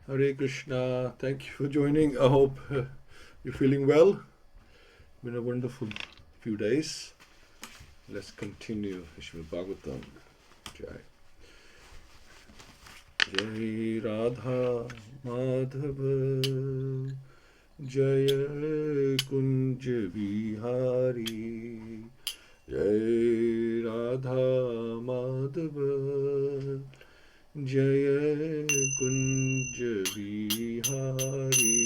Hare Krishna. Thank you for joining. I hope you're feeling well. Been a wonderful few days. Let's continue. Śrīmad-Bhāgavatam. Jai. Jai Radha Madhava. Jai Kunj Vihari. Jai Radha Madhava. Jaya Kunja Vihari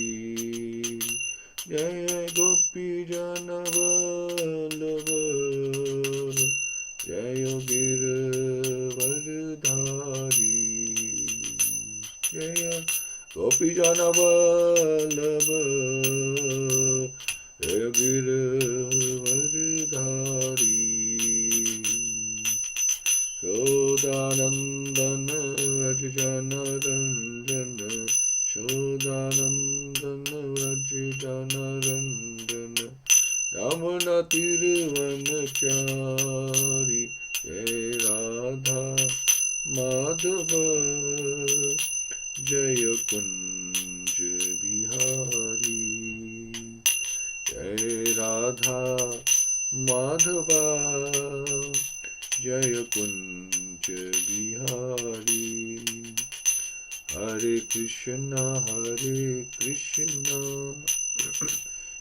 Jaya Gopi Jana Vallabha Jaya Giravardhari Jaya Gopi Jana Vallabha Jaya Giravardhari Shodanandana Rajana Randana Shodanandana Rajana Randana Yamuna Tiruvanachari Jai Radha Madhava Jaya Kunja Bihari Jai Radha Madhava Jaya Kunja Bihari Hare Krishna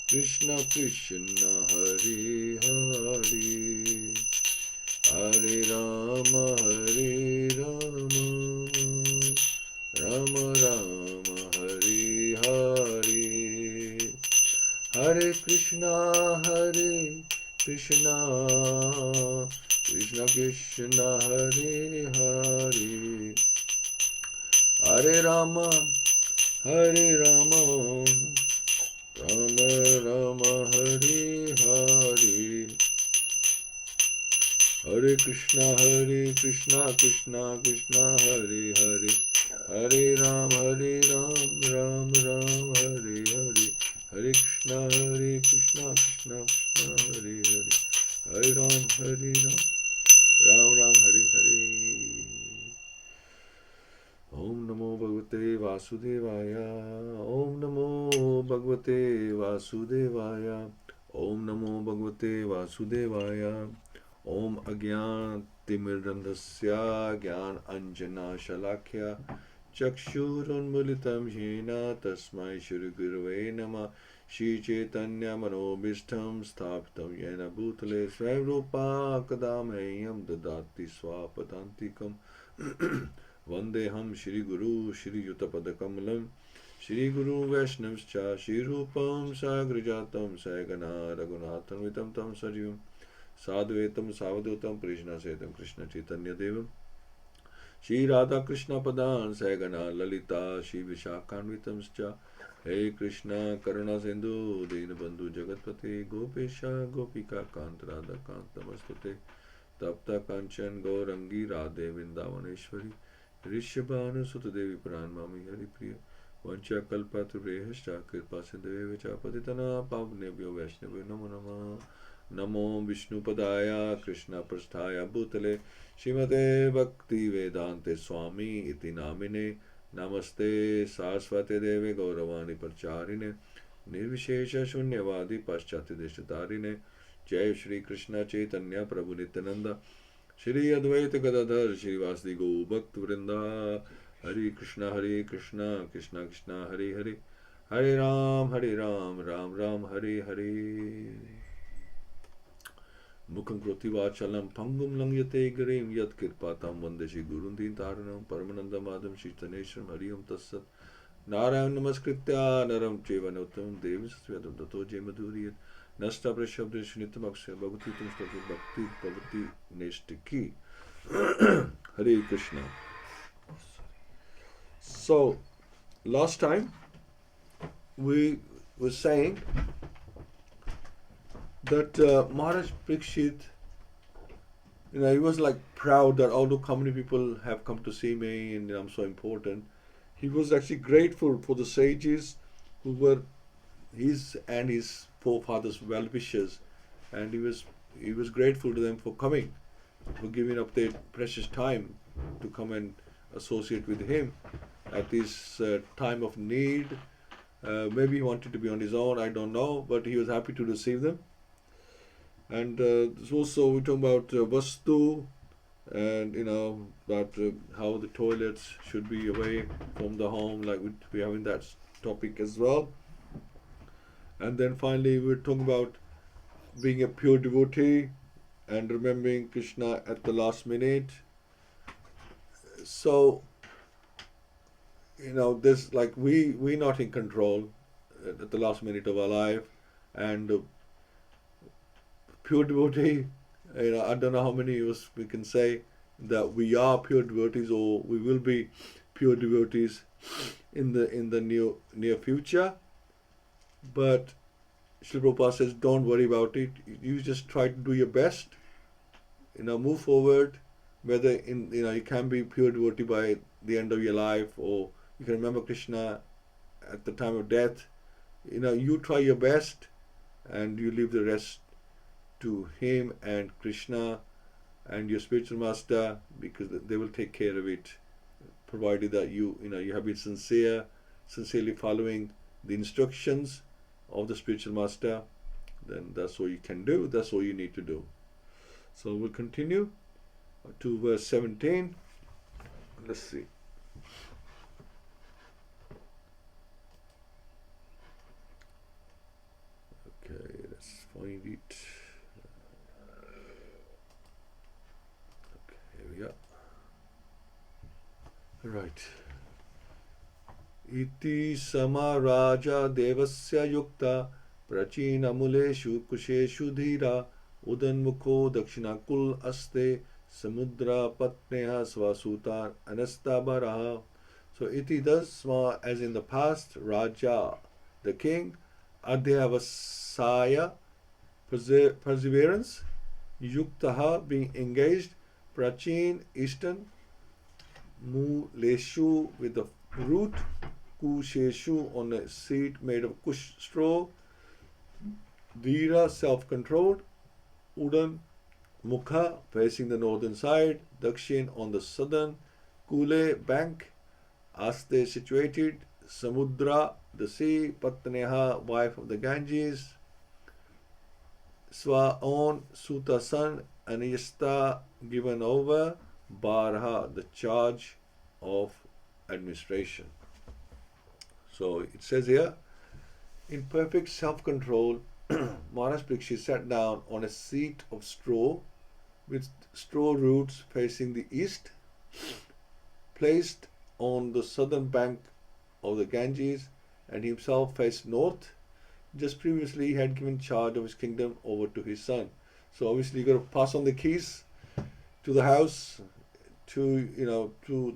Krishna Krishna Hare Hare Hare Rama Rama Rama Hare Hare Hare Krishna Krishna Krishna Hare Hare Hare Rama Rama Rama Hare Hare Hare Krishna Krishna Krishna Hare Hare Hare Ram Ram Hare Hare Hare Krishna Krishna Hare Hare Hare Ram Ram Hare Hare Om Namo Bhagavate Vasudevaya Om Namo Bhagavate Vasudevaya Om Namo Bhagavate Vasudevaya Om Agyantimirandhasya Gyan Anjana Shalakya Chakshurunmulitam Jena Tasmai Shri Gurave Namah Shri Chaitanya Manobishtam Sthapitam Yena Bhutale Svayrupa Kadameyam Dadati Swapadantikam Vandeham Shri Guru Shri Yutapadakamalam Shri Guru Vaishnavscha Shri Rupam Sagrajatam Sagana Raghunathan Vitam Tam Sajivam Sadhvetam Savadutam Krishna Setam Krishna Chaitanya Devam Shri Radha Krishna Padan Sagana Lalita Shri Vishakhanvitam Scha Hey Krishna Karuna Sindhu Dinabandhu Jagatpate Gopesha Gopika Kant Radha Kantamastute Tapta Kanchan Gaurangi Radhe Vindavaneshwari Rishabhanu Sutadevi Pranmami Haripriya Vancha Kalpaturehascha Kirpa Sindhave Chapatitana Pavnebhyo Vaishnavyo Namo Nama Namo Vishnu Padaya Krishna Prasthaya Bhutale Śrīmate Bhaktivedanta Swami Iti Namine Namaste Saraswate Deve Gauravani Parcharine Nirvishesha Shunyavadi Paschati Deshatarine Jai Shri Krishna Chaitanya Prabhu Nityananda Shri Advaita Gadadhar Shri Vasdi Go Bhaktivedanta Hare Krishna Krishna Krishna Hare Hare Hare Ram Ram Ram Hare Hare Mukham Kroti Vachalam Pangum Langyate Garim Yat Kirpatam Vandeshi Gurundin Taranam Paramananda Madam Shitaneshram Hariam Tassat Narayan Namaskritya Naram Chevanotam Devis Svedam Dato Jemaduriyat Nasta Prashabda Shnitam Akshay Bhagavati Tumstati Bhakti Bhagavati Neshtiki Hare Krishna. So, last time we were saying that Maharaj Parikshit, he was like proud that although how many people have come to see me and I'm so important, he was actually grateful for the sages who were his and his forefathers' well-wishers, and he was grateful to them for coming, for giving up their precious time to come and associate with him. at this time of need. Maybe he wanted to be on his own, I don't know, but he was happy to receive them. And also we talk about vastu, and about how the toilets should be away from the home, like we're having that topic as well. And then finally we're talking about being a pure devotee and remembering Krishna at the last minute. So this, like, we're not in control at the last minute of our life, and pure devotee, I don't know how many of us we can say that we are pure devotees, or we will be pure devotees in the near future. But Srila Prabhupada says, don't worry about it. You just try to do your best. Move forward. Whether you can be pure devotee by the end of your life, or you can remember Krishna at the time of death. You try your best, and you leave the rest to him and Krishna and your spiritual master, because they will take care of it, provided that you have been sincerely following the instructions of the spiritual master. Then that's all you can do. That's all you need to do. So we'll continue to verse 17. Let's see. Okay, let's find it. Okay, here we go. Right. Iti samaraja devasya yukta prachina muleshu kusheshu dhira udanmukho dakshinakul aste samudra patneha svasuta anastabaraha. So iti dasma, as in the past, Raja, the king, adhyavasaya, perseverance, yuktaha, being engaged, prachin, eastern, muleshu, with the root, kusheshu, on a seat made of kush straw, dhira, self-controlled, udan, mukha, facing the northern side, dakshin, on the southern, kule, bank, aste, situated, samudra, the sea, patneha, wife of the Ganges, swa, on, suta, son, aniyasta, given over, barha, the charge of administration. So it says here, in perfect self-control, Maharaj Parikshit sat down on a seat of straw with straw roots facing the east, placed on the southern bank of the Ganges, and himself faced north. Just previously he had given charge of his kingdom over to his son. So obviously you got to pass on the keys to the house to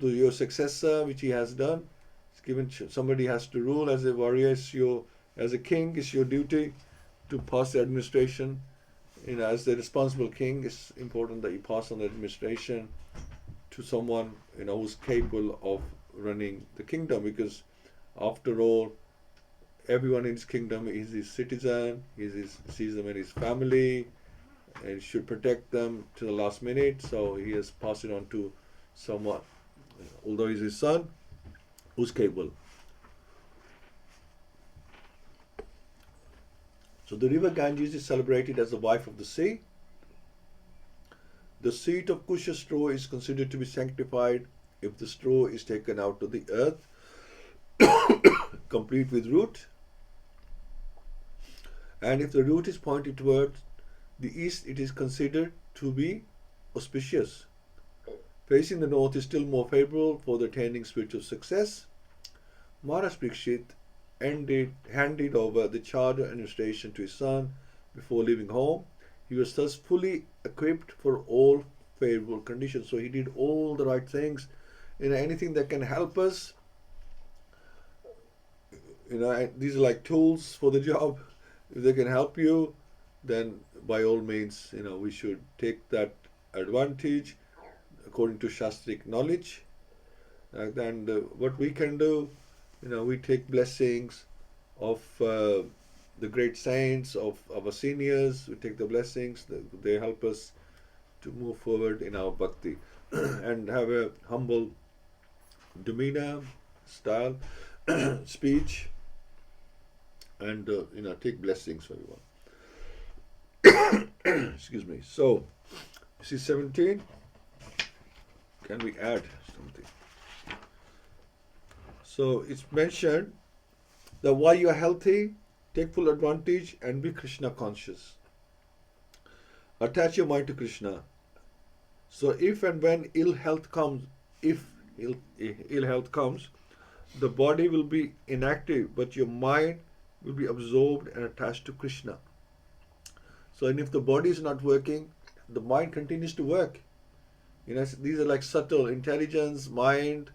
your successor, which he has done. It's given, somebody has to rule as a warrior. As a king, it's your duty to pass the administration. As the responsible king, it's important that you pass on the administration to someone who's capable of running the kingdom, because after all, everyone in his kingdom is his citizen. He sees them in his family and should protect them to the last minute. So he has passed it on to someone, although he's his son, who's capable. So the river Ganges is celebrated as the wife of the sea. The seat of Kusha straw is considered to be sanctified if the straw is taken out of the earth, complete with root. And if the root is pointed towards the east, it is considered to be auspicious. Facing the north is still more favorable for the attaining spiritual success. Maharaj Parikshit handed over the charge of administration to his son before leaving home. He was thus fully equipped for all favorable conditions. So he did all the right things. Anything that can help us, these are like tools for the job. If they can help you, then by all means, we should take that advantage according to Shastric knowledge. And what we can do, we take blessings of the great saints, of our seniors. We take the blessings. They help us to move forward in our bhakti and have a humble demeanor style, speech, and take blessings for everyone. Excuse me. So, see 17. Can we add something? So it's mentioned that while you are healthy, take full advantage and be Krishna conscious. Attach your mind to Krishna. So if and when ill health comes, the body will be inactive, but your mind will be absorbed and attached to Krishna. So, and if the body is not working, the mind continues to work. These are like subtle intelligence, mind.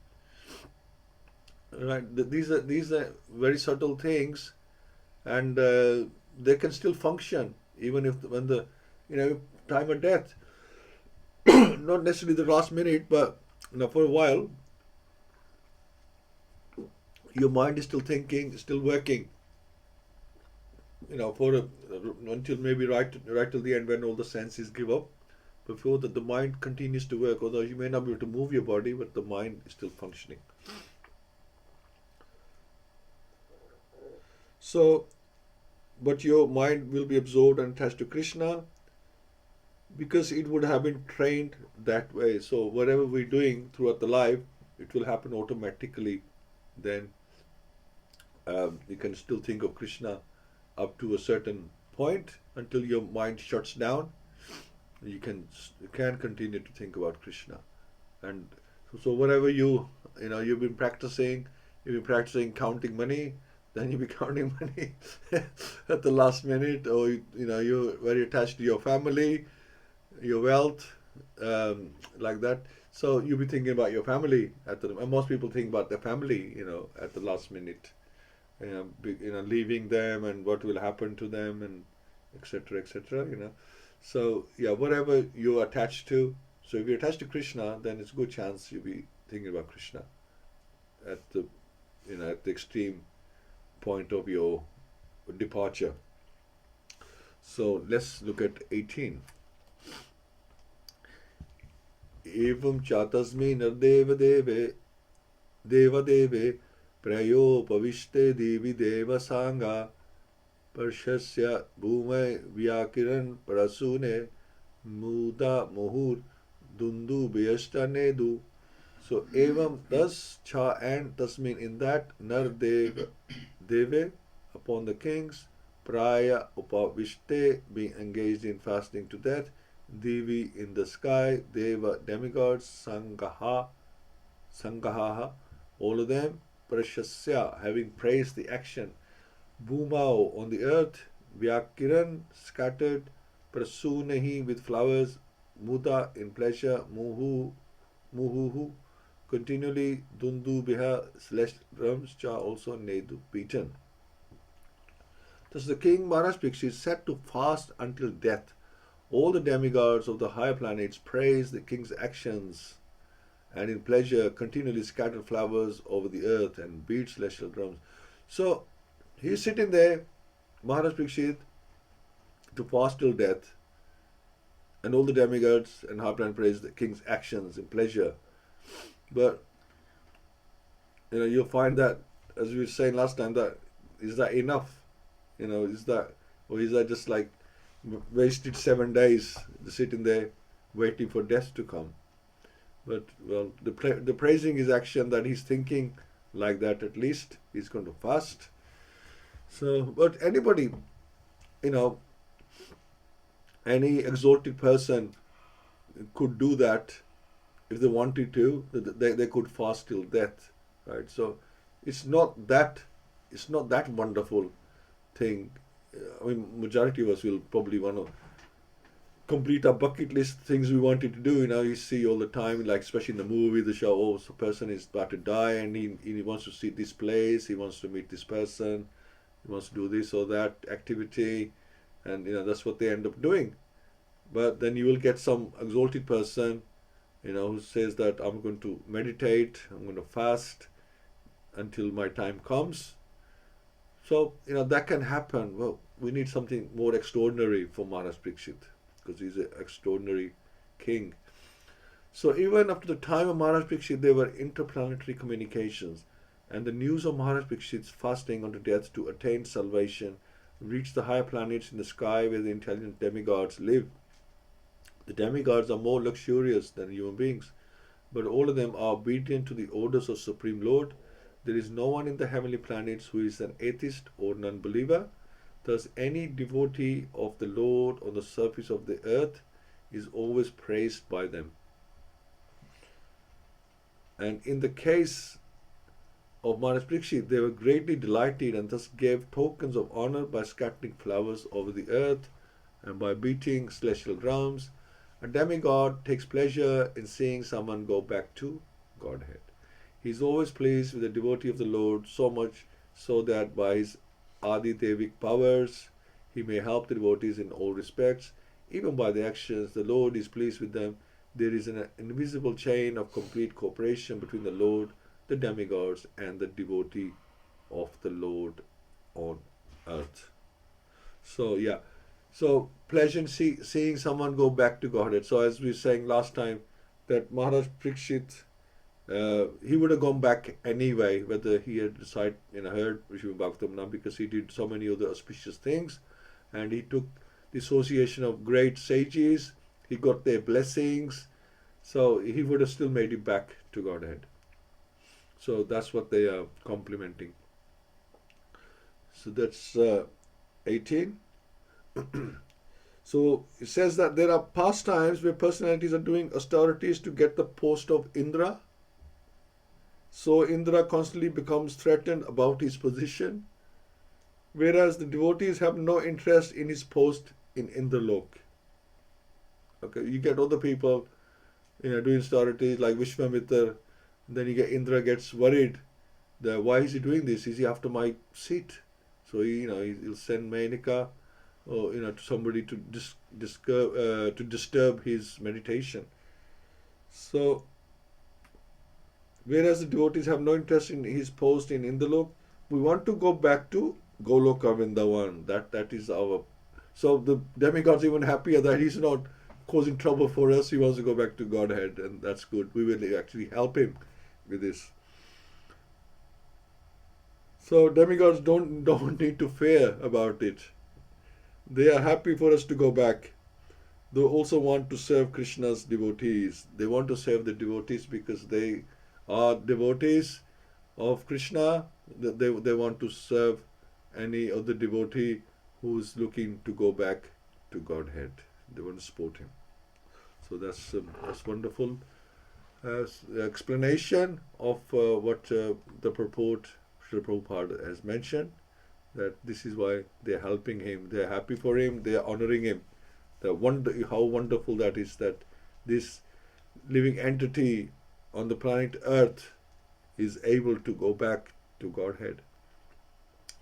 Right? These are very subtle things, and they can still function even if when the time of death, not necessarily the last minute, but for a while, your mind is still thinking, still working. Until maybe right till the end when all the senses give up. Before that, the mind continues to work, although you may not be able to move your body, but the mind is still functioning. So, but your mind will be absorbed and attached to Krishna because it would have been trained that way. So, whatever we're doing throughout the life, it will happen automatically. Then you can still think of Krishna up to a certain point until your mind shuts down. You can continue to think about Krishna, and so whatever you've been practicing counting money, then you'll be counting money at the last minute, or you're very attached to your family, your wealth, like that. So you'll be thinking about your family and most people think about their family, at the last minute, leaving them and what will happen to them and etc. So whatever you're attached to. So if you're attached to Krishna, then it's a good chance you'll be thinking about Krishna at the extreme point of your departure. So let's look at 18. Evam chatasmi nardeva deve prayo pavishte devi deva sangha parshasya bhumai vyakiran prasune muda muhur dundu bhyashtanedu. So evam, thus, cha, and tasmin, in that, nar deve, upon the kings, praya upavishte, being engaged in fasting to death, divi, in the sky, deva, demigods, sangaha, all of them, prashasya, having praised the action, bhumao, on the earth, vyakiran, scattered, prasunehi, with flowers, muda, in pleasure, muhuhu, continually, dundu biha, celestial drums, cha, also nedu, beaten. Thus the king Maharaj Parikshit is set to fast until death. All the demigods of the higher planets praise the king's actions, and in pleasure continually scatter flowers over the earth and beat celestial drums. So he's sitting there, Maharaj Parikshit, to fast till death, and all the demigods and higher planets praise the king's actions in pleasure. But you'll find that, as we were saying last time, that is that enough? Is that just like wasted 7 days sitting there waiting for death to come? But the praising is action that he's thinking like that. At least he's going to fast. So, but anybody, any exalted person could do that if they wanted to. They could fast till death, right? So it's not that wonderful thing. I mean, majority of us will probably want to complete our bucket list things we wanted to do. You see all the time, like especially in the movie, the show, oh, so person is about to die and he wants to see this place, he wants to meet this person, he wants to do this or that activity, and that's what they end up doing. But then you will get some exalted person, who says that I'm going to meditate, I'm going to fast until my time comes. So, that can happen. Well, we need something more extraordinary for Maharaj Parikshit, because he's an extraordinary king. So even up to the time of Maharaj Parikshit, there were interplanetary communications. And the news of Maharaj Parikshit's fasting unto death to attain salvation reached the higher planets in the sky where the intelligent demigods live. The demigods are more luxurious than human beings, but all of them are obedient to the orders of Supreme Lord. There is no one in the heavenly planets who is an atheist or an unbeliever. Thus, any devotee of the Lord on the surface of the earth is always praised by them. And in the case of Maharaj Parikshit, they were greatly delighted and thus gave tokens of honor by scattering flowers over the earth and by beating celestial drums. A demigod takes pleasure in seeing someone go back to Godhead. He is always pleased with the devotee of the Lord, so much so that by his Adi-Devic powers he may help the devotees in all respects. Even by the actions, the Lord is pleased with them. There is an invisible chain of complete cooperation between the Lord, the demigods, and the devotee of the Lord on earth. So, pleasure in seeing someone go back to Godhead. So, as we were saying last time, that Maharaj Parikshit, he would have gone back anyway, whether he had decided, heard Śrīmad-Bhāgavatam, because he did so many other auspicious things, and he took the association of great sages, he got their blessings, so he would have still made it back to Godhead. So that's what they are complimenting. So that's 18. So it says that there are past times where personalities are doing austerities to get the post of Indra. So Indra constantly becomes threatened about his position, whereas the devotees have no interest in his post in Indralok. Okay, you get other people, doing austerities like Vishwamitra, then you get Indra gets worried that why is he doing this? Is he after my seat? So he'll send Menika or to somebody to disturb his meditation. So whereas the devotees have no interest in his post in Indalok, we want to go back to Goloka Vrindavan. That is our. So the demigod's even happier that he's not causing trouble for us. He wants to go back to Godhead, and that's good. We will actually help him with this. So demigods don't need to fear about it. They are happy for us to go back. They also want to serve Krishna's devotees. They want to serve the devotees because they are devotees of Krishna. They want to serve any other devotee who's looking to go back to Godhead. They want to support him. So that's wonderful explanation of what the purport Srila Prabhupada has mentioned, that this is why they're helping him, they're happy for him, they're honoring him. How wonderful that is, that this living entity on the planet Earth is able to go back to Godhead.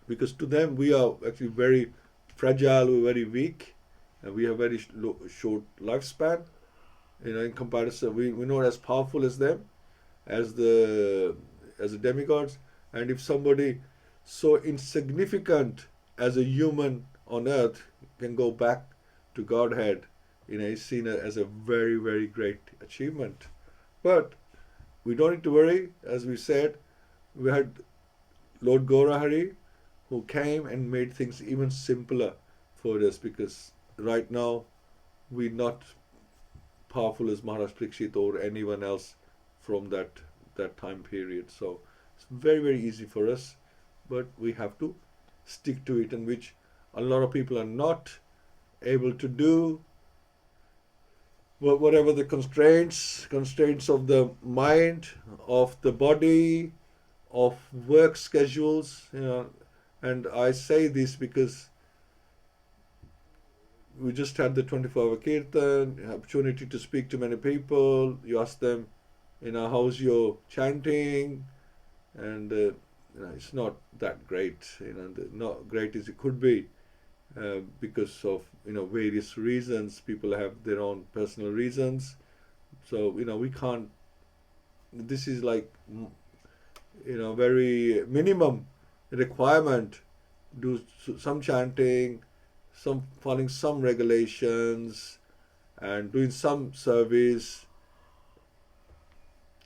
Because to them we are actually very fragile, we're very weak, and we have very short lifespan. In comparison, we're not as powerful as them, as the demigods. And if somebody so insignificant as a human on earth can go back to Godhead, is seen as a very, very great achievement. But we don't need to worry. As we said, we had Lord Gaurahari who came and made things even simpler for us, because right now we're not powerful as Maharaj Parikshit or anyone else from that time period. So it's very, very easy for us, but we have to stick to it, and which a lot of people are not able to do. Whatever the constraints of the mind, of the body, of work schedules, and I say this because we just had the 24-hour kirtan, opportunity to speak to many people. You ask them, how's your chanting? And it's not that great, not great as it could be, because of various reasons. People have their own personal reasons, so we can't. This is like very minimum requirement. Do some chanting, following some regulations, and doing some service.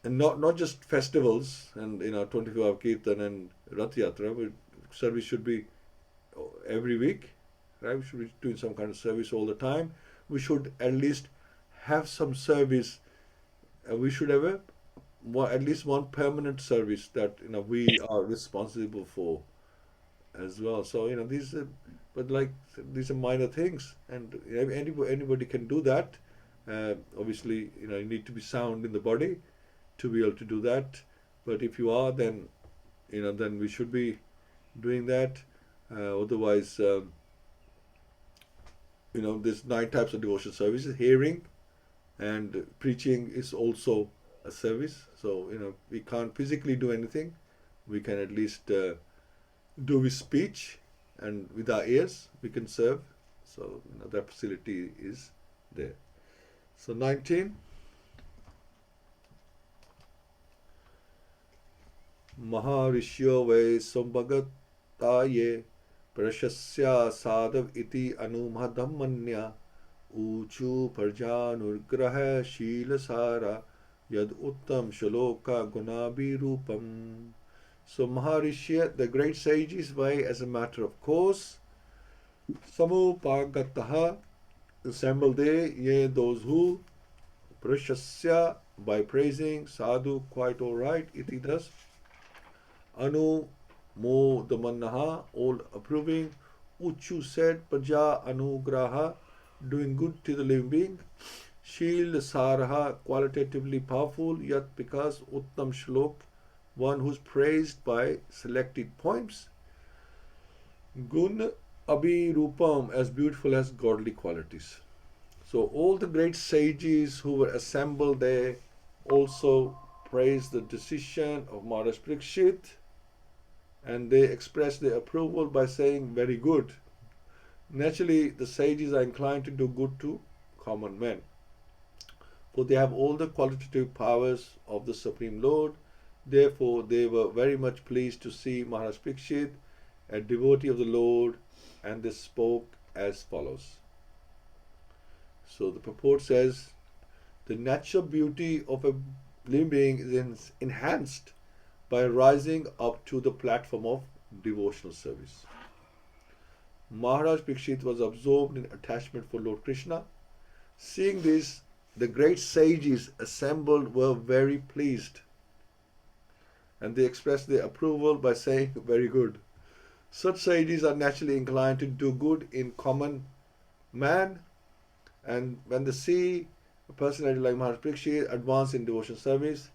and not just festivals and 24-hour kirtan and Rath Yatra, but service should be every week, right? We should be doing some kind of service all the time. We should at least have some service. We should have at least one permanent service that we are responsible for as well. So these, but like these are minor things, and anybody can do that. Obviously, you need to be sound in the body to be able to do that. But if you are, then then we should be doing that. Otherwise, there's 9 types of devotional services. Hearing and preaching is also a service. So we can't physically do anything. We can at least do with speech, and with our ears we can serve. So that facility is there. So 19. Maharishyo vai sambhagataye prashasya sadhav iti anumadham manya uchu parjanurgraha shila sara yad uttam shaloka gunabi rupam. So Maharishya, the great sages, way as a matter of course, samupagataha, assemble they, ye those who, prashasya, by praising, sadhu, quite all right, iti thus, anu mo damannaha, all approving, uchu said, praja anugraha, doing good to the living being, shil saraha, qualitatively powerful, yet because uttam shlok, one who's praised by selected poems, gun abhirupam, as beautiful as godly qualities. So all the great sages who were assembled there also praised the decision of Maharaj Parikshit, and they expressed their approval by saying, very good. Naturally, the sages are inclined to do good to common men, for they have all the qualitative powers of the Supreme Lord. Therefore, they were very much pleased to see Maharaj Parikshit, a devotee of the Lord, and they spoke as follows. So the purport says, the natural beauty of a living being is enhanced by rising up to the platform of devotional service. Maharaj Parikshit was absorbed in attachment for Lord Krishna. Seeing this, the great sages assembled were very pleased, and they expressed their approval by saying, very good. Such sages are naturally inclined to do good in common man, and when they see a personality like Maharaj Parikshit advance in devotional service,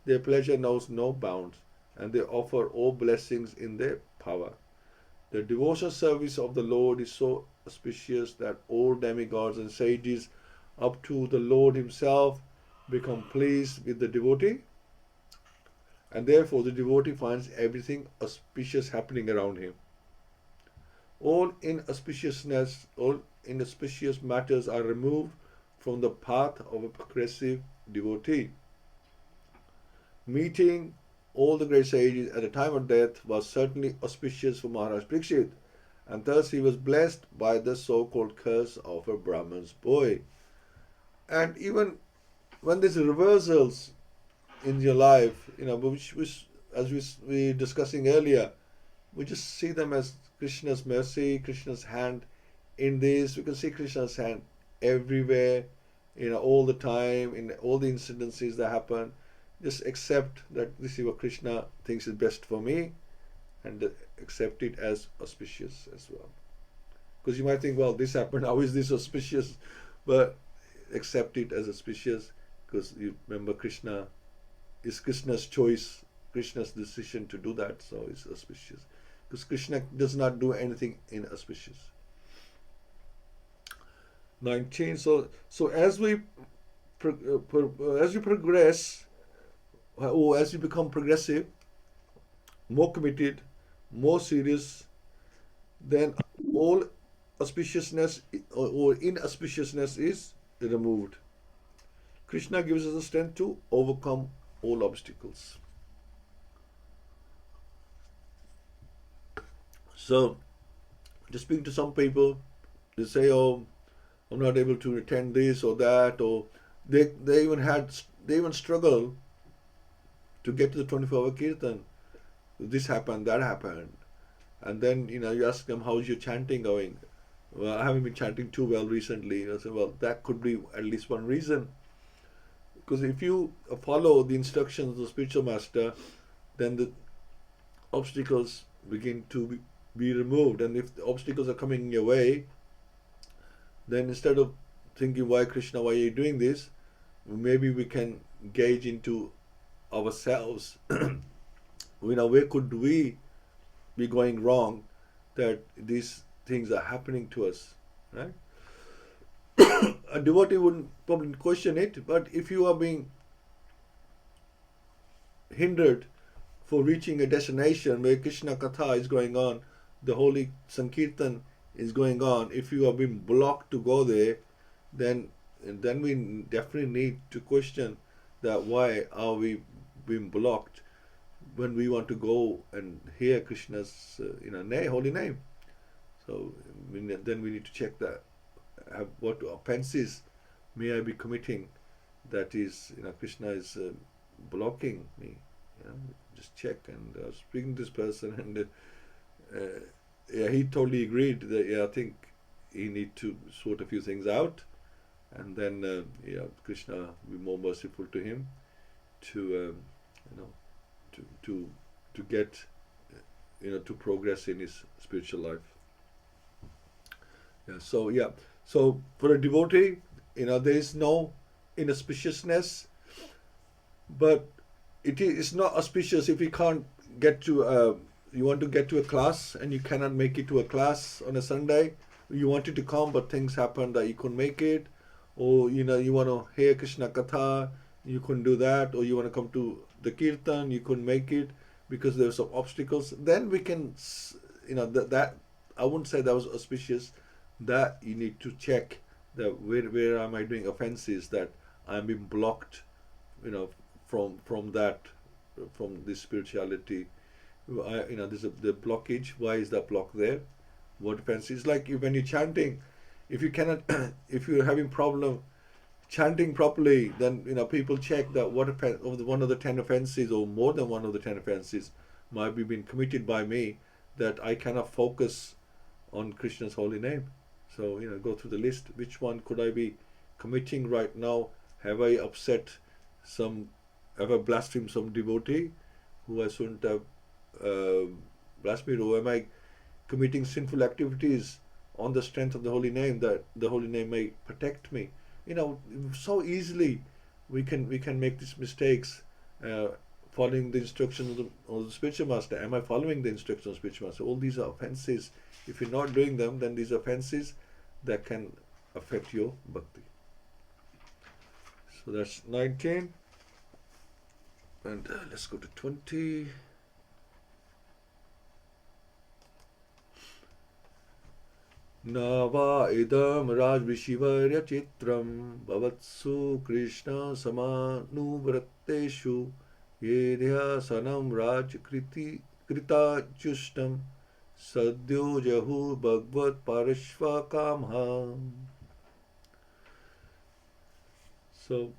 their pleasure knows no bounds, and they offer all blessings in their power. The devotional service of the Lord is so auspicious that all demigods and sages up to the Lord himself become pleased with the devotee, and therefore the devotee finds everything auspicious happening around him. All inauspicious matters are removed from the path of a progressive devotee. Meeting all the great sages at the time of death was certainly auspicious for Maharaj Parikshit, and thus he was blessed by the so-called curse of a Brahman's boy. And even when there's reversals in your life, which as we were discussing earlier, we just see them as Krishna's mercy, Krishna's hand in this. We can see Krishna's hand everywhere, all the time, in all the incidences that happen. Just accept that this is what Krishna thinks is best for me, and accept it as auspicious as well. Because you might think, well, this happened, how is this auspicious? But accept it as auspicious, because you remember Krishna is Krishna's choice, Krishna's decision to do that, so it's auspicious. Because Krishna does not do anything inauspicious. 19. So as we progress, or as you become progressive, more committed, more serious, then all auspiciousness or inauspiciousness is removed. Krishna gives us the strength to overcome all obstacles. So, just speaking to some people, they say, "Oh, I'm not able to attend this or that," or they even struggle to get to the 24-hour kirtan, this happened, that happened. And then, you ask them, how's your chanting going? Well, I haven't been chanting too well recently. I said, well, that could be at least one reason. Because if you follow the instructions of the spiritual master, then the obstacles begin to be removed. And if the obstacles are coming in your way, then instead of thinking, why Krishna, why are you doing this? Maybe we can gauge into ourselves. Where could we be going wrong that these things are happening to us, right? A devotee wouldn't probably question it, but if you are being hindered for reaching a destination where Krishna Katha is going on, the holy Sankirtan is going on, if you are being blocked to go there, then we definitely need to question that why are we being blocked when we want to go and hear Krishna's holy name. So then we need to check that. What offenses may I be committing that is, Krishna is blocking me. Just check. And I was speaking to this person, and he totally agreed that I think he need to sort a few things out, and then Krishna will be more merciful to him to get to progress in his spiritual life. So for a devotee, there is no inauspiciousness, but it is not auspicious if you can't get to you want to get to a class and you cannot make it to a class on a Sunday. You wanted to come, but things happened that you couldn't make it, or you want to hear Krishna Katha, you couldn't do that, or you want to come to the Kirtan, you couldn't make it because there were some obstacles. Then we can, that I wouldn't say that was auspicious. That you need to check that where am I doing offenses that I'm being blocked, from this spirituality. There's the blockage. Why is that block there? What offenses? Like when you're chanting, if you cannot, if you're having problem chanting properly, then people check that what one of the 10 offenses or more than one of the 10 offenses might be been committed by me, that I cannot focus on Krishna's holy name. So go through the list. Which one could I be committing right now? Have I have I blasphemed some devotee who I shouldn't have blasphemed? Or am I committing sinful activities on the strength of the holy name, that the holy name may protect me? So easily we can make these mistakes following the instructions of the spiritual master. Am I following the instructions of the spiritual master? All these are offenses. If you're not doing them, then these are offenses that can affect your bhakti. So that's 19. And let's go to 20. Nava idam rajvishivarya chitram bhavatsu Krishna samanuvrateshu yedhya sanam raj krita justam sadyo jahu bhagvat parashva kamha. So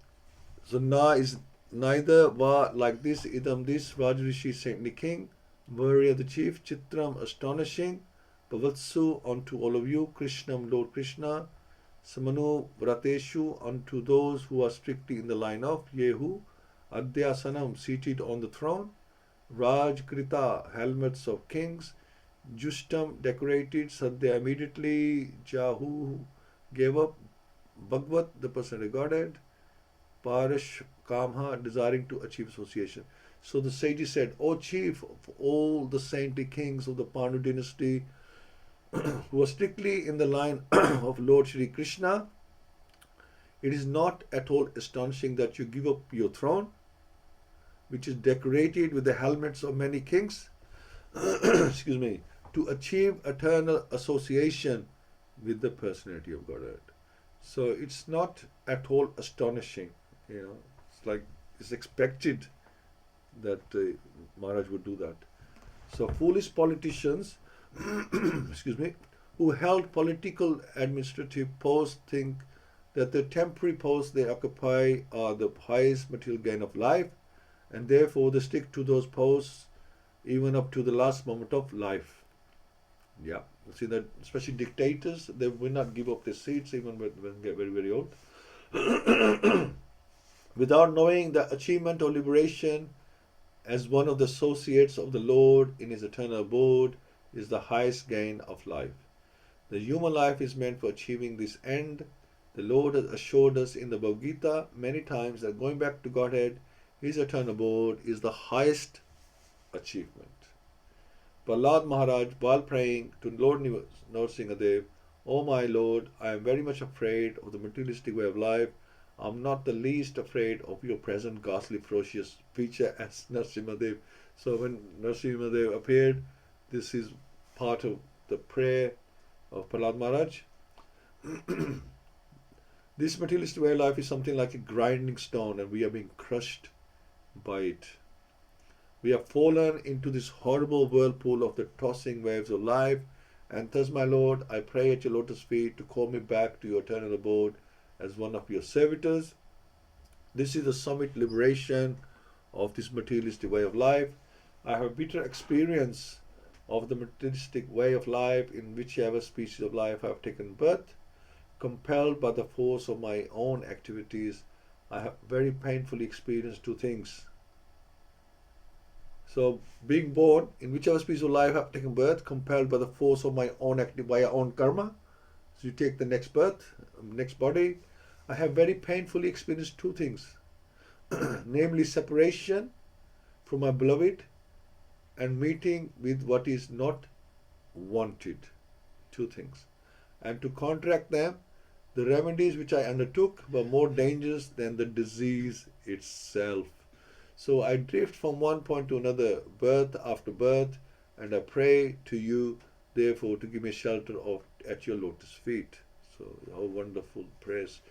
na is neither va like this, idam this, Rajrishi saintly king, Varya the chief, Chitram astonishing, Bhavatsu unto all of you, Krishnam Lord Krishna, Samanu Vrateshu unto those who are strictly in the line of, Yehu, Adhyasanam seated on the throne, Raj Krita helmets of kings, Justam decorated, Sadhya immediately, Jahu gave up, Bhagavat the person regarded, Parash Kamha desiring to achieve association. So the sages said, O chief of all the saintly kings of the Pandu dynasty who are strictly in the line of Lord Shri Krishna, it is not at all astonishing that you give up your throne, which is decorated with the helmets of many kings, excuse me, to achieve eternal association with the personality of Godhead. So it's not at all astonishing. It's like it's expected that Maharaj would do that. So foolish politicians, excuse me, who held political administrative posts think that the temporary posts they occupy are the highest material gain of life, and therefore they stick to those posts even up to the last moment of life. Yeah, you see that especially dictators, they will not give up their seats even when they get very, very old. Without knowing the achievement of liberation as one of the associates of the Lord in his eternal abode is the highest gain of life. The human life is meant for achieving this end. The Lord has assured us in the Bhagavad-Gita many times that going back to Godhead, his eternal abode, is the highest achievement. Prahlad Maharaj, while praying to Lord Narasimhadev, "O my Lord, I am very much afraid of the materialistic way of life. I am not the least afraid of your present ghastly ferocious feature as Narasimhadev." So when Narasimhadev appeared, this is part of the prayer of Prahlad Maharaj. This materialistic way of life is something like a grinding stone, and we are being crushed by it. We have fallen into this horrible whirlpool of the tossing waves of life, and thus, my Lord, I pray at your lotus feet to call me back to your eternal abode as one of your servitors. This is the summit liberation of this materialistic way of life. I have bitter experience of the materialistic way of life in whichever species of life I have taken birth. Compelled by the force of my own activities, I have very painfully experienced two things. So, being born in whichever species of life I have taken birth, compelled by the force of my own by your own karma. So you take the next birth, next body. I have very painfully experienced two things, namely separation from my beloved and meeting with what is not wanted. Two things. And to counteract them, the remedies which I undertook were more dangerous than the disease itself. So I drift from one point to another, birth after birth, and I pray to you, therefore, to give me shelter at your lotus feet. So, how wonderful prayers.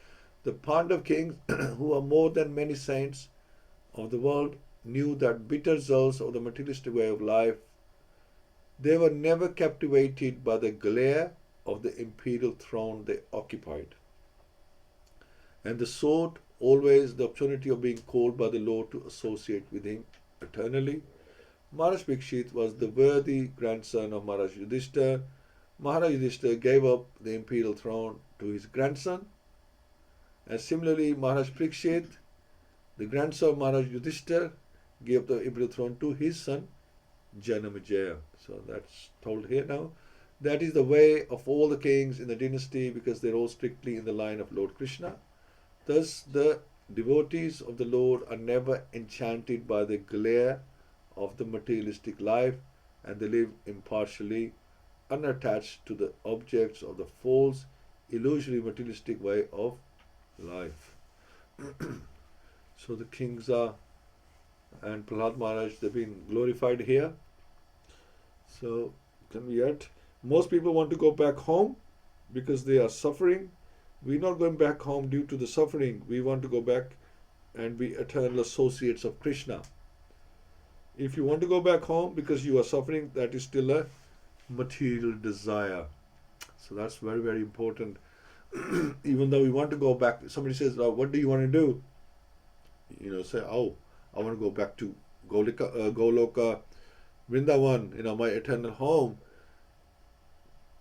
The Pandav kings, who are more than many saints of the world, knew that bitter results of the materialistic way of life. They were never captivated by the glare of the imperial throne they occupied, and they sought always the opportunity of being called by the Lord to associate with him eternally. Maharaj Parikshit was the worthy grandson of Maharaj Yudhishthira. Maharaj Yudhishthira gave up the imperial throne to his grandson, and similarly Maharaj Parikshit, the grandson of Maharaj Yudhishthira, gave the imperial throne to his son Janamejaya. So that's told here now. That is the way of all the kings in the dynasty, because they're all strictly in the line of Lord Krishna. Thus, the devotees of the Lord are never enchanted by the glare of the materialistic life, and they live impartially, unattached to the objects of the false, illusory, materialistic way of life. So the kings are, and Prahlad Maharaj, they've been glorified here. So, yet, most people want to go back home because they are suffering. We're not going back home due to the suffering. We want to go back and be eternal associates of Krishna. If you want to go back home because you are suffering, that is still a material desire. So that's very, very important. Even though we want to go back, somebody says, "Oh, what do you want to do?" Say, "Oh, I want to go back to Goloka, Vrindavan, my eternal home."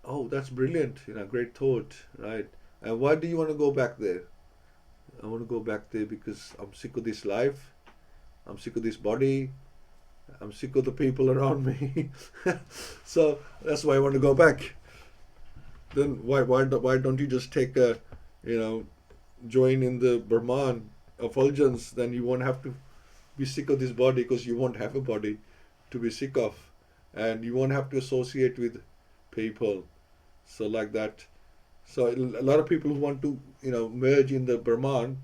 Oh, that's brilliant, great thought, right? And why do you want to go back there? I want to go back there because I'm sick of this life. I'm sick of this body. I'm sick of the people around me. So that's why I want to go back. Then why don't you just take join in the Brahman effulgence? Then you won't have to be sick of this body, because you won't have a body to be sick of, and you won't have to associate with people. So like that. So a lot of people who want to merge in the Brahman,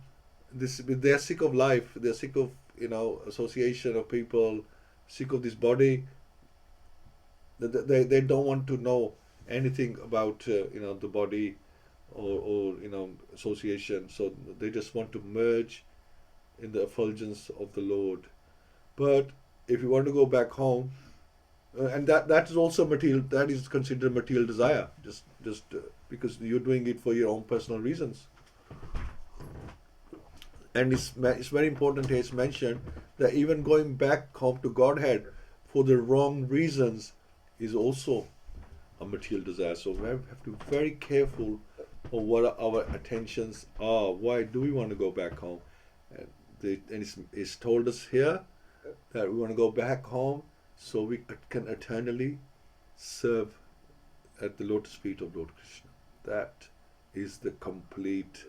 they're sick of life. They're sick of association of people, sick of this body. They don't want to know anything about the body or association. So they just want to merge in the effulgence of the Lord. But if you want to go back home, and that is also material, that is considered material desire, just because you're doing it for your own personal reasons. And it's very important here, it's mentioned that even going back home to Godhead for the wrong reasons is also a material desire. So we have to be very careful of what our attentions are. Why do we want to go back home? And it's told us here that we want to go back home so we can eternally serve at the lotus feet of Lord Krishna. That is the complete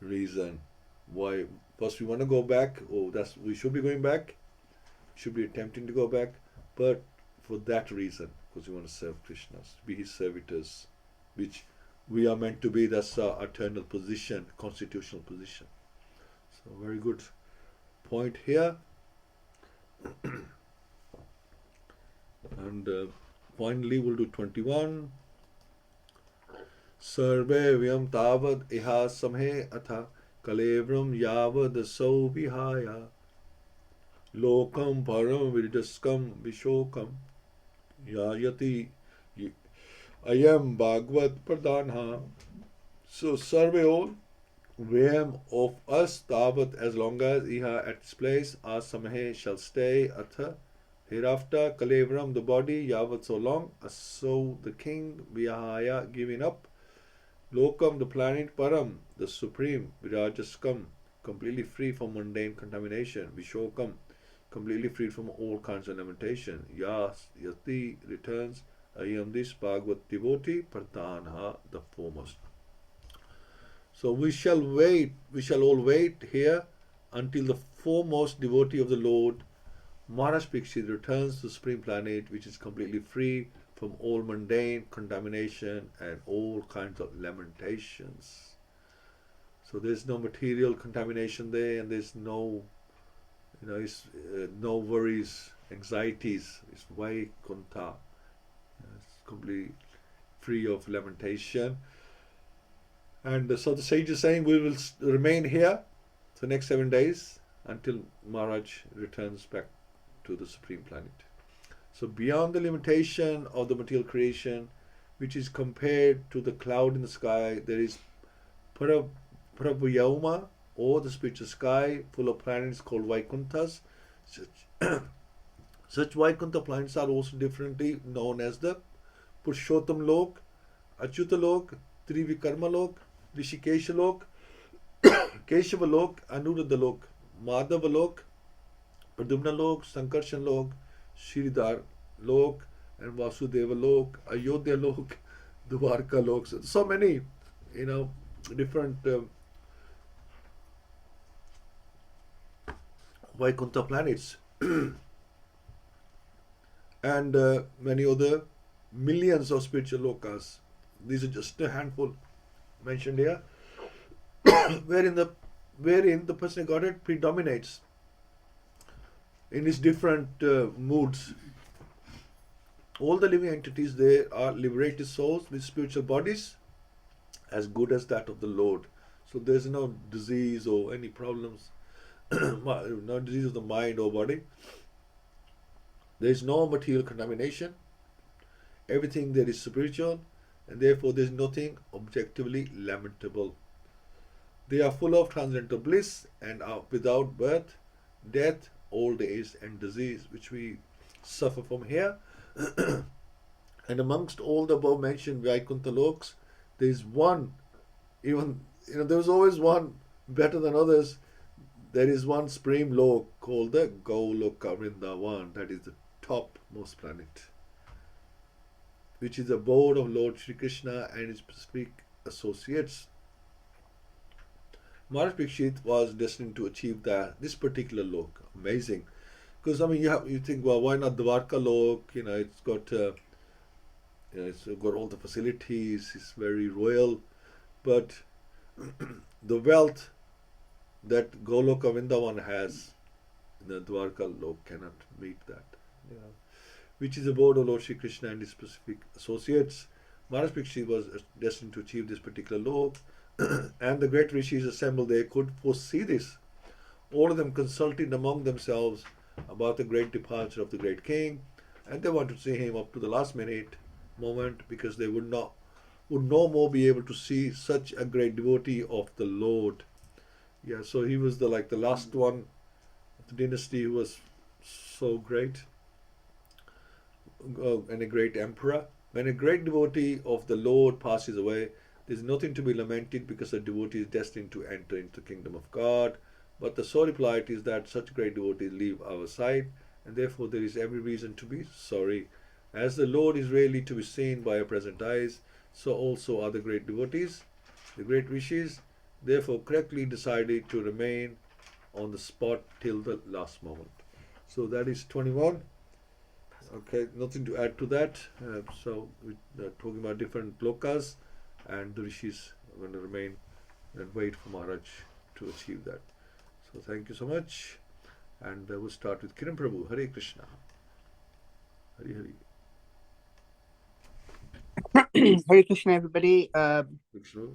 reason why. First we want to go back. We should be going back. We should be attempting to go back, but for that reason, because we want to serve Krishna, to be his servitors, which we are meant to be. That's our eternal position, constitutional position. So very good point here. And finally we'll do 21. Sarve vyam tavad iha samhe atha kalevram yavad so vihaya lokam param vidaskam vishokam yayati ayam bhagavat pradhanha. So sarve all vyam of us tavat, as long as iha at this place, asamhe shall stay, atha hereafter, kalevram the body, yavat so long, so the king, vihaya giving up, lokam the planet, param the supreme, virajaskam completely free from mundane contamination, vishokam completely freed from all kinds of lamentation, yati returns, ayam this bhagavat devotee, pradhanha the foremost. So we shall all wait here until the foremost devotee of the Lord, Maharaj Parikshit, returns to the Supreme Planet, which is completely free from all mundane contamination and all kinds of lamentations. So there's no material contamination there, and there's no, no worries, anxieties. It's Vaikuntha. It's completely free of lamentation. And so the sage is saying we will remain here for the next 7 days until Maharaj returns back to the Supreme Planet. So beyond the limitation of the material creation, which is compared to the cloud in the sky, there is Prabhuyauma, or the spiritual sky, full of planets called Vaikunthas. Such Vaikuntha planets are also differently known as the Purushottam Lok, Achyuta Lok, Trivikarma Lok, Rishikesha Lok, Keshava Lok, Anuruddha Lok, Madhava Lok, Pradumna Lok, Sankarshan Lok, Sridhar Lok, and Vasudeva Lok, Ayodhya Lok, Dwarka Lok. So many, different Vaikuntha planets. And many other millions of spiritual lokas. These are just a handful mentioned here, wherein the personal Godhead predominates in its different moods. All the living entities there are liberated souls with spiritual bodies as good as that of the Lord. So there's no disease or any problems, no disease of the mind or body. There is no material contamination. Everything there is spiritual, and therefore there is nothing objectively lamentable. They are full of transcendental bliss and are without birth, death, old age and disease, which we suffer from here. And amongst all the above mentioned Vaikuntha Loks, there is one, there is always one better than others. There is one supreme lok called the Goloka Vrindavan, that is the topmost planet, which is the abode of Lord Shri Krishna and his specific associates. Maharaj Parikshit was destined to achieve this particular lok. Amazing. Because you think, well, why not Dwarka lok? It's got it's got all the facilities, it's very royal, but the wealth that Goloka Vrindavan has, the Dwarka lok cannot meet that. Which is the abode of Lord Shri Krishna and his specific associates. Maharaj Parikshit was destined to achieve this particular lok, and the great rishis assembled there could foresee this. All of them consulted among themselves about the great departure of the great king, and they wanted to see him up to the last moment, because they would no more be able to see such a great devotee of the Lord. Yeah, so he was the last one of the dynasty who was so great, and a great emperor. When a great devotee of the Lord passes away, there is nothing to be lamented because the devotee is destined to enter into the kingdom of God. But the sorry plight is that such great devotees leave our side, and therefore there is every reason to be sorry. As the Lord is rarely to be seen by our present eyes, so also are the great devotees, the great rishis, therefore correctly decided to remain on the spot till the last moment. So that is 21. Okay, nothing to add to that. So we're talking about different lokas, and the rishis are going to remain and wait for Maharaj to achieve that. So thank you so much. And we'll start with Kiran Prabhu. Hare Krishna. Hari Hari. Hare Krishna, everybody. Krishna.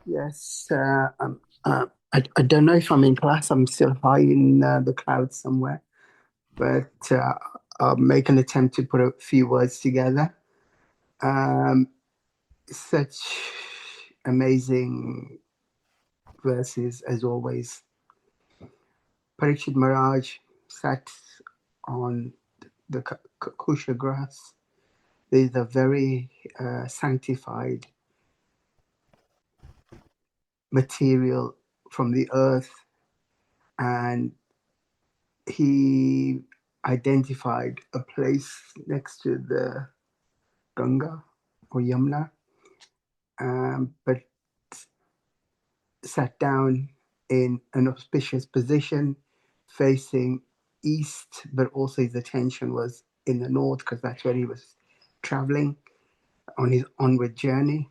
Yes, I don't know if I'm in class. I'm still high in the clouds somewhere, but I'll make an attempt to put a few words together. Such amazing verses as always. Parikshit Maharaj sat on the kusha grass. There's a very sanctified material from the earth, and he identified a place next to the Ganga or Yamuna, but sat down in an auspicious position facing east, but also his attention was in the north because that's where he was traveling on his onward journey.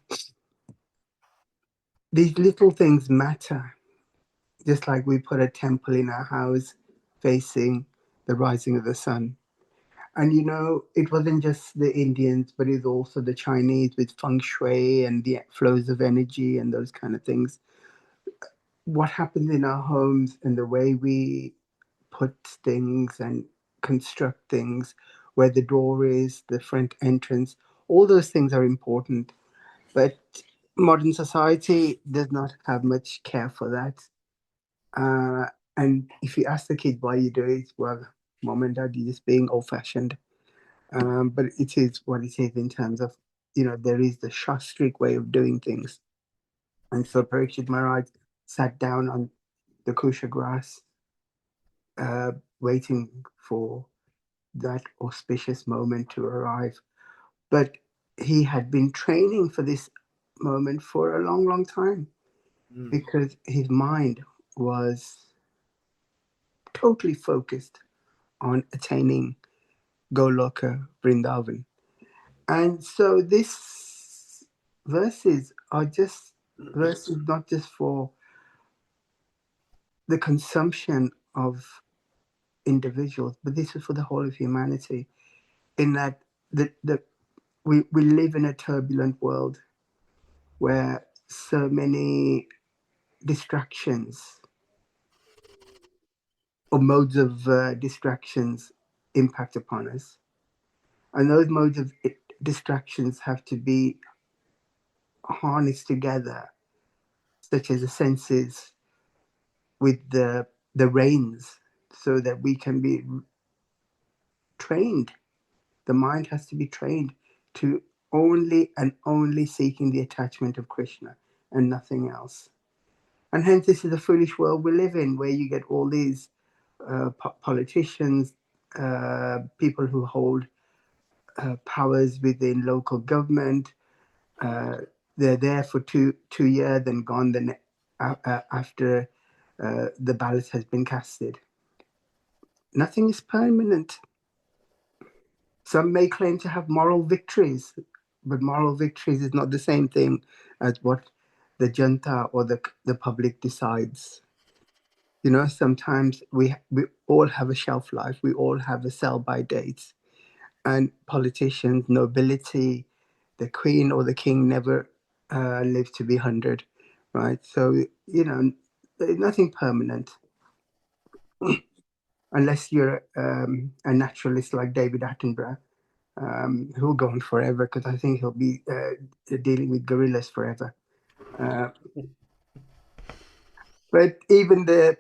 These little things matter, just like we put a temple in our house facing the rising of the sun. And it wasn't just the Indians, but it's also the Chinese with feng shui and the flows of energy and those kind of things. What happens in our homes and the way we put things and construct things, where the door is, the front entrance, all those things are important. But modern society does not have much care for that. And if you ask the kids why you do it, well, mom and dad, you're just being old fashioned. But it is what it is in terms of, there is the Shastric way of doing things. And so Parikshit Maharaj sat down on the kusha grass, waiting for that auspicious moment to arrive. But he had been training for this moment for a long, long time because his mind was totally focused on attaining Goloka Vrindavan. And so these verses are just verses not just for the consumption of individuals, but this is for the whole of humanity. In that we live in a turbulent world where so many distractions or modes of distractions impact upon us. And those modes of distractions have to be harnessed together, such as the senses with the reins, so that we can be trained. The mind has to be trained to only and only seeking the attachment of Krishna and nothing else. And hence, this is the foolish world we live in, where you get all these politicians, people who hold powers within local government. They're there for two years, then gone after the ballot has been casted. Nothing is permanent. Some may claim to have moral victories, but moral victories is not the same thing as what the junta or the public decides. Sometimes we all have a shelf life. We all have a sell-by date. And politicians, nobility, the queen or the king never live to be 100, right? So, there's nothing permanent. Unless you're a naturalist like David Attenborough, who'll go on forever, because I think he'll be dealing with gorillas forever. But even the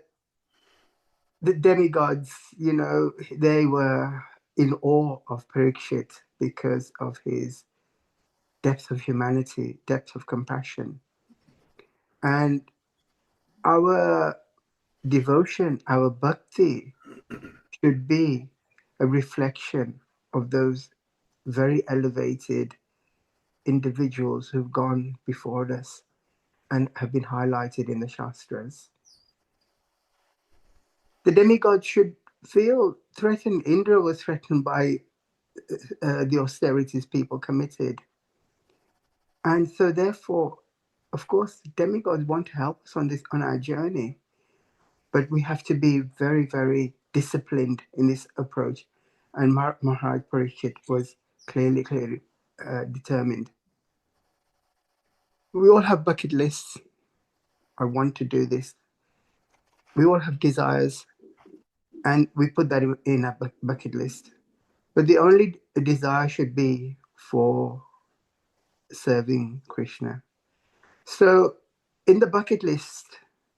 demigods, you know, they were in awe of Parikshit because of his depth of humanity, depth of compassion. And our devotion, our bhakti should be a reflection of those very elevated individuals who've gone before us and have been highlighted in the Shastras. The demigod should feel threatened. Indra was threatened by the austerities people committed. And so therefore, of course, demigods want to help us on our journey, but we have to be very, very disciplined in this approach. And Maharaj Parikshit was clearly determined. We all have bucket lists. I want to do this. We all have desires, and we put that in a bucket list. But the only desire should be for serving Krishna. So in the bucket list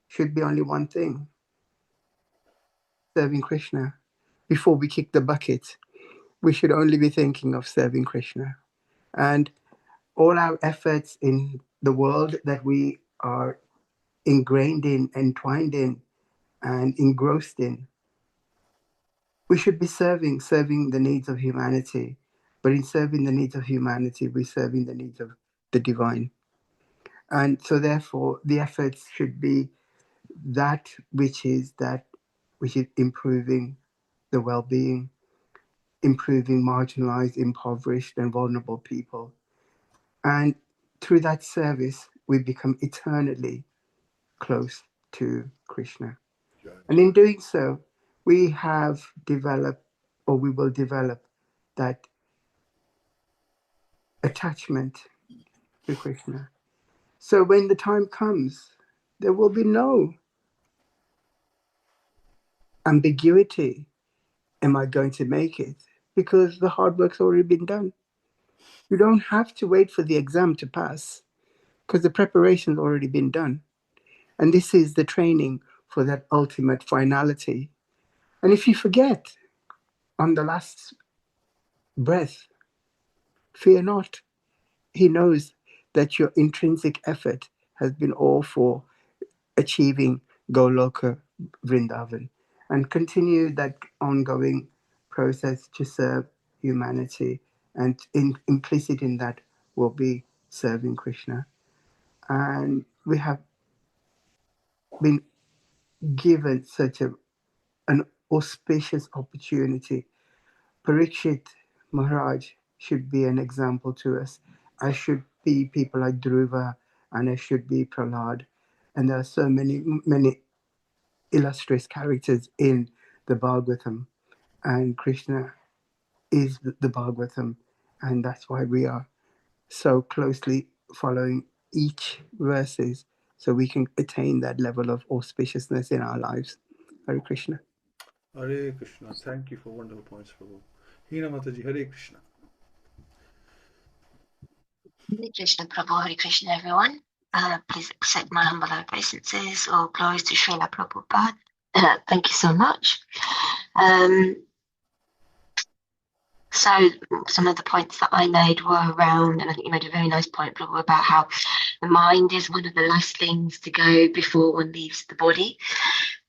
should be only one thing: serving Krishna. Before we kick the bucket, we should only be thinking of serving Krishna. And all our efforts in the world that we are ingrained in, entwined in, and engrossed in, we should be serving the needs of humanity. But in serving the needs of humanity, we're serving the needs of the divine. And so therefore, the efforts should be that which is improving the well-being, improving marginalized, impoverished, and vulnerable people. And through that service, we become eternally close to Krishna. And in doing so, we have developed, or we will develop, that attachment to Krishna. So when the time comes, there will be no ambiguity. Am I going to make it? Because the hard work's already been done. You don't have to wait for the exam to pass, because the preparation's already been done. And this is the training for that ultimate finality. And if you forget on the last breath, fear not. He knows that your intrinsic effort has been all for achieving Goloka Vrindavan, and continue that ongoing process to serve humanity. And implicit in that will be serving Krishna. And we have been given such an auspicious opportunity. Parikshit Maharaj should be an example to us. I should be people like Dhruva, and I should be Prahlad. And there are so many illustrious characters in the Bhagavatam. And Krishna is the Bhagavatam. And that's why we are so closely following each verses, so we can attain that level of auspiciousness in our lives. Hare Krishna. Hare Krishna. Thank you for wonderful points, Prabhu. Hina Mataji, Hare Krishna. Hare Krishna, Prabhu. Hare Krishna, everyone. Please accept my humble obeisances. All glories to Srila Prabhupada. Thank you so much. So some of the points that I made were around, and I think you made a very nice point, Prabhu, about how the mind is one of the last things to go before one leaves the body,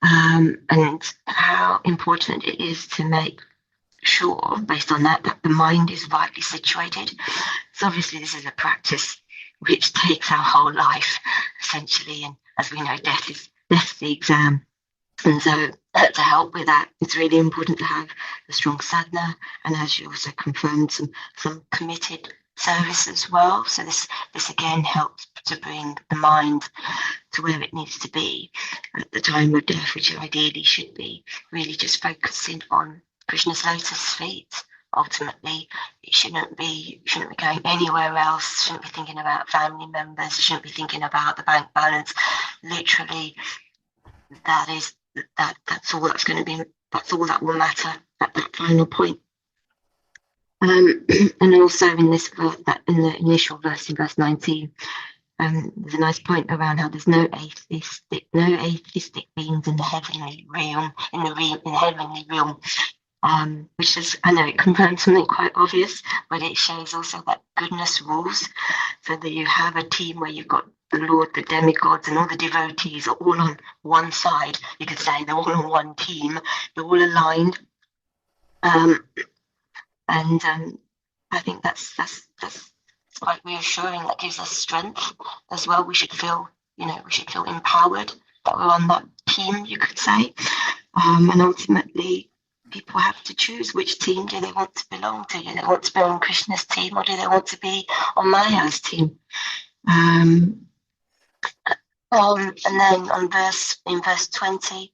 and how important it is to make sure, based on that the mind is rightly situated. So obviously this is a practice which takes our whole life, essentially, and as we know, death's the exam. And so to help with that, it's really important to have a strong sadhana, and as you also confirmed, some committed service as well. So this again helps to bring the mind to where it needs to be at the time of death, which ideally should be really just focusing on Krishna's lotus feet. Ultimately, it shouldn't be going anywhere else. Shouldn't be thinking about family members. Shouldn't be thinking about the bank balance. Literally, that's all that's going to be. That's all that will matter at that final point. And also in this verse, in the initial verse, in verse 19, there's a nice point around how there's no atheistic beings in the heavenly realm, in the heavenly realm. Which is, I know it confirms something quite obvious, but it shows also that goodness rules, so that you have a team where you've got the Lord, the demigods, and all the devotees are all on one side. You could say they're all on one team, they're all aligned, and I think that's quite reassuring. That gives us strength as well. We should feel, empowered that we're on that team, you could say, and ultimately, people have to choose which team do they want to belong to. Do they want to be on Krishna's team, or do they want to be on Maya's team? And then in verse 20,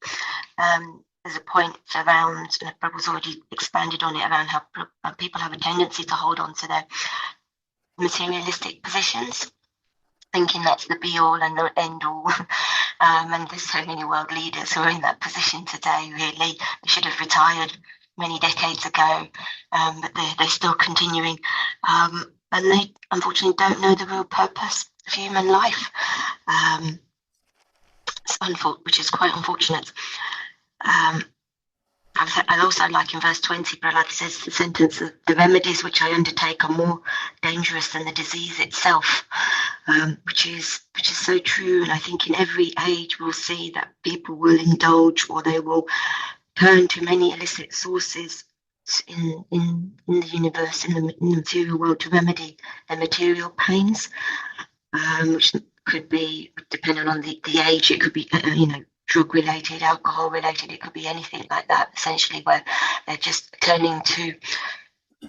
there's a point around, and Prabhupada's already expanded on it, around how people have a tendency to hold on to their materialistic positions, thinking that's the be-all and the end-all. And there's so many world leaders who are in that position today, really. They should have retired many decades ago, but they're still continuing. And they unfortunately don't know the real purpose of human life, which is quite unfortunate. I also like in verse 20, Prahlad says the sentence, the remedies which I undertake are more dangerous than the disease itself, which is so true. And I think in every age we'll see that people will indulge, or they will turn to many illicit sources in the universe, in the material world, to remedy their material pains, which could be, depending on the age, it could be, drug related, alcohol related, it could be anything like that, essentially, where they're just turning to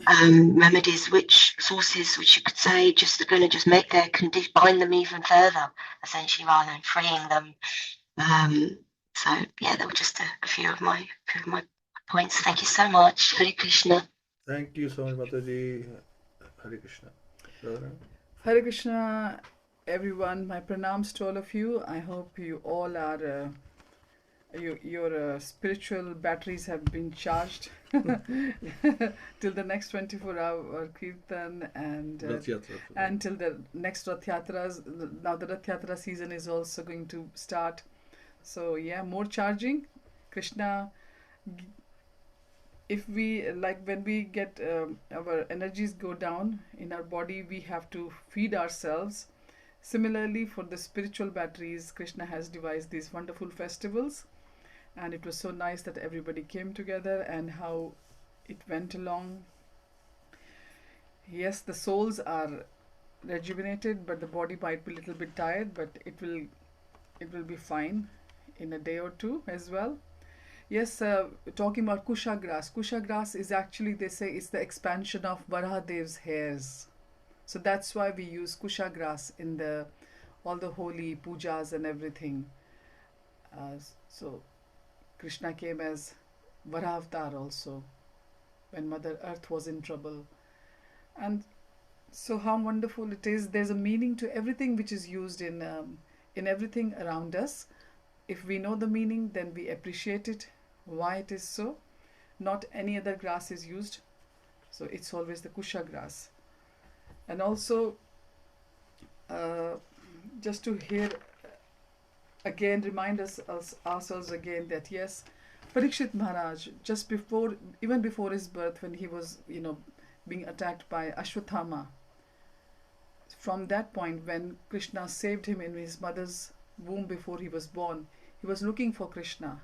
remedies, sources which you could say just are going to just make their condition, bind them even further, essentially, rather than freeing them. So yeah, that were just a few of my points. Thank you so much. Hare Krishna. Thank you so much, Mataji. Hare Krishna. Brother? Hare Krishna, everyone. My pranams to all of you. I hope you all are, your spiritual batteries have been charged till the next 24-hour Kirtan and till the next Rath Yatras. Now the Rath Yatra season is also going to start. So yeah, more charging. Krishna, if we, when we get our energies go down in our body, we have to feed ourselves. Similarly, for the spiritual batteries, Krishna has devised these wonderful festivals, and it was so nice that everybody came together and how it went along. Yes, the souls are rejuvenated, but the body might be a little bit tired, but it will be fine in a day or two as well. Yes, talking about Kusha grass. Kusha grass is actually, they say, it's the expansion of Varahadev's hairs. So that's why we use Kusha grass in all the holy pujas and everything. So Krishna came as Varahavatar also when Mother Earth was in trouble. And so how wonderful it is. There's a meaning to everything which is used in everything around us. If we know the meaning, then we appreciate it, why it is so. Not any other grass is used. So it's always the Kusha grass. And also, just to hear again, remind ourselves again that yes, Parikshit Maharaj, even before his birth, when he was, being attacked by Ashwathama, from that point when Krishna saved him in his mother's womb before he was born, he was looking for Krishna,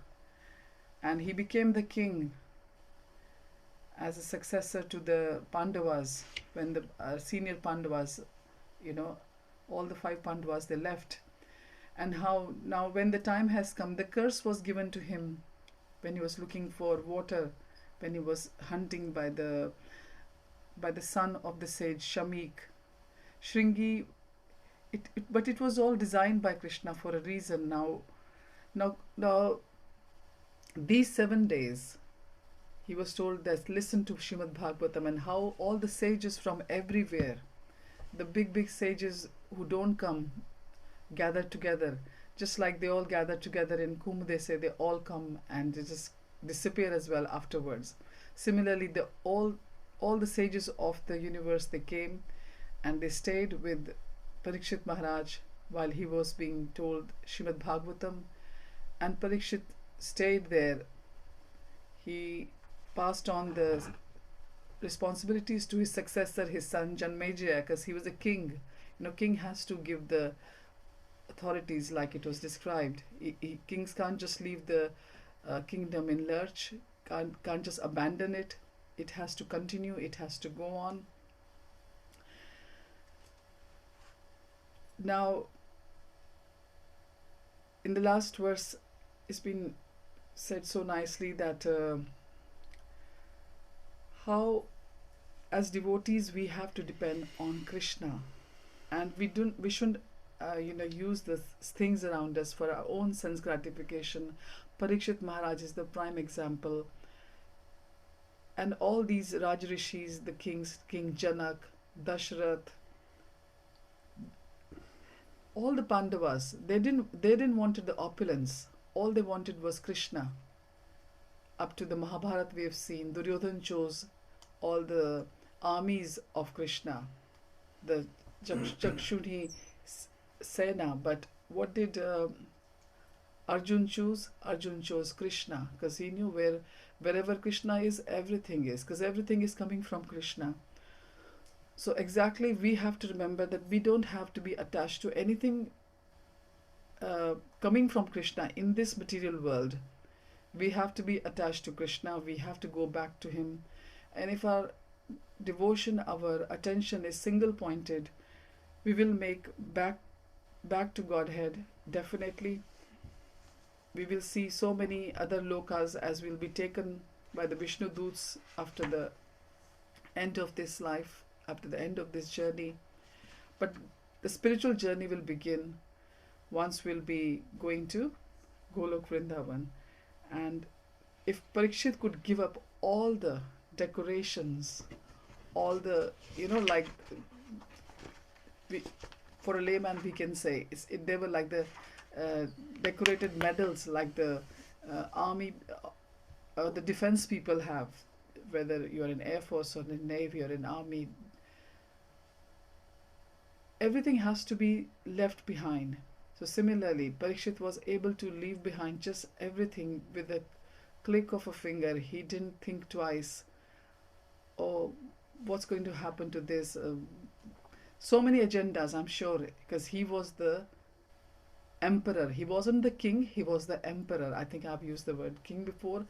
and he became the king as a successor to the Pandavas. When the senior Pandavas, all the 5 Pandavas, they left. And how now when the time has come, the curse was given to him when he was looking for water, when he was hunting by the son of the sage Shamik. Shringi, but it was all designed by Krishna for a reason. Now these 7 days, he was told that listen to Śrīmad-Bhāgavatam, and how all the sages from everywhere, the big sages who don't come, gather together, just like they all gather together in Kumbh. They say they all come and they just disappear as well afterwards. Similarly, all the sages of the universe, they came and they stayed with Parikshit Maharaj while he was being told Śrīmad-Bhāgavatam, and Parikshit stayed there. He passed on the responsibilities to his successor, his son Janmejaya, because he was a king. King has to give the authorities like it was described. Kings can't just leave the kingdom in lurch, can't just abandon it. It has to continue, it has to go on. Now, in the last verse, it's been said so nicely that how as devotees we have to depend on Krishna, and we shouldn't use the things around us for our own sense gratification. Parikshit Maharaj is the prime example, and all these Rajarishis, the kings, King Janak, Dashrath, all the Pandavas, they didn't wanted the opulence. All they wanted was Krishna. Up to the Mahabharata we have seen, Duryodhan chose all the armies of Krishna, the Chakshuni Sena. But what did Arjun choose? Arjun chose Krishna, because he knew wherever Krishna is, everything is, because everything is coming from Krishna. So exactly, we have to remember that we don't have to be attached to anything coming from Krishna in this material world. We have to be attached to Krishna. We have to go back to him. And if our devotion, our attention is single pointed, we will make back to Godhead. Definitely, we will see so many other lokas as will be taken by the Vishnu Doots after the end of this life, after the end of this journey. But the spiritual journey will begin once we'll be going to Golok Vrindavan. And if Parikshit could give up all the decorations, all the, for a layman we can say, they were like the decorated medals, like the army, the defense people have, whether you're in Air Force or in Navy or in Army. Everything has to be left behind. So similarly, Parikshit was able to leave behind just everything with a click of a finger. He didn't think twice, oh, what's going to happen to this? So many agendas, I'm sure, because he was the emperor. He wasn't the king, he was the emperor. I think I've used the word king before.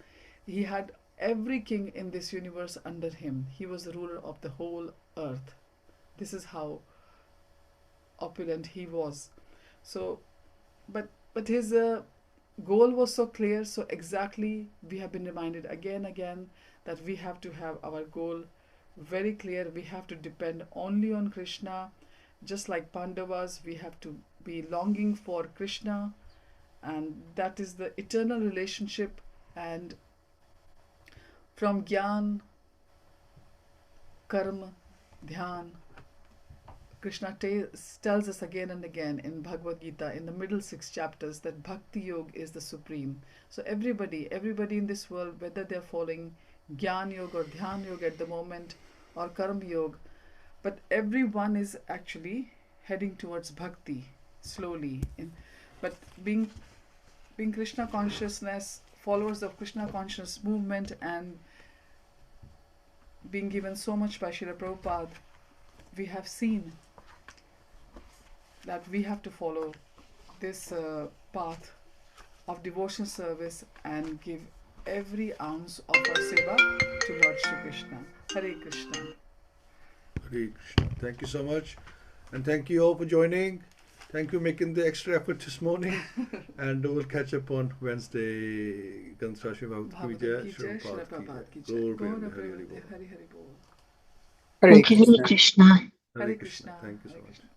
He had every king in this universe under him. He was the ruler of the whole earth. This is how opulent he was. So, but his goal was so clear. So exactly, we have been reminded again that we have to have our goal very clear. We have to depend only on Krishna. Just like Pandavas, we have to be longing for Krishna, and that is the eternal relationship. And from Gyan, Karma, Dhyan, Krishna tells us again and again in Bhagavad-Gita, in the middle 6 chapters, that Bhakti Yoga is the supreme. So everybody in this world, whether they're following Gyan Yoga or Dhyan Yoga at the moment, or Karma Yoga, but everyone is actually heading towards Bhakti slowly. But being Krishna consciousness, followers of Krishna consciousness movement, and being given so much by Srila Prabhupada, we have seen that we have to follow this path of devotion service and give every ounce of our seva to Lord Shri Krishna. Hare Krishna. Hare Krishna. Thank you so much. And thank you all for joining. Thank you for making the extra effort this morning. And we'll catch up on Wednesday. Bhagavad-Gita, Srila Prabhupada ki jai. Glories. Hari Hari Bol. Hare Thank you, Krishna. Krishna. Hare Krishna. Thank you so Hare much. Krishna.